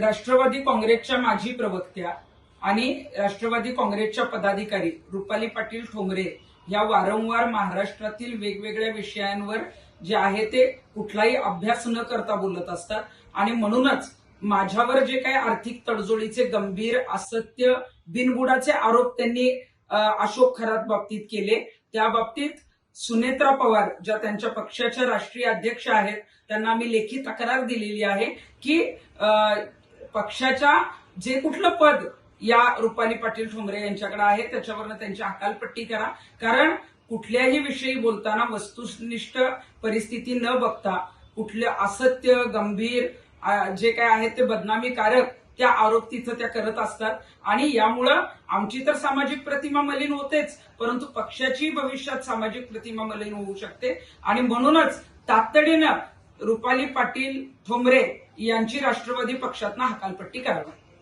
राष्ट्रवादी काँग्रेसच्या माजी प्रवक्त्या आणि राष्ट्रवादी काँग्रेसच्या पदाधिकारी रुपाली पाटील ठोंबरे या वारंवार महाराष्ट्रातील वेगवेगळ्या विषयांवर जे आहे ते कुठलाही अभ्यास न करता बोलत असतात आणि म्हणूनच माझ्यावर जे काही आर्थिक तडजोडीचे गंभीर असत्य बिनबुडाचे आरोप त्यांनी अशोक खरात बाबतीत केले, त्या बाबतीत सुनेत्रा पवार ज्या त्यांच्या पक्षाच्या राष्ट्रीय अध्यक्ष आहेत त्यांना आम्ही लेखी तक्रार दिलेली आहे की पक्षाच्या जे कुठलं पद या रुपाली पाटील ठोंबरे यांच्याकडे आहे त्याच्यावरनं त्यांची हकालपट्टी करा, कारण कुठल्याही विषयी बोलताना वस्तुनिष्ठ परिस्थिती न बघता कुठले असत्य गंभीर जे काय आहे ते बदनामीकारक त्या आरोप तिथं त्या करत असतात आणि यामुळं आमची तर सामाजिक प्रतिमा मलिन होतेच, परंतु पक्षाची भविष्यात सामाजिक प्रतिमा मलिन होऊ शकते आणि म्हणूनच तातडीनं रुपाली पाटील ठोंबरे यांची राष्ट्रवादी पक्षातनं हकालपट्टी करावी.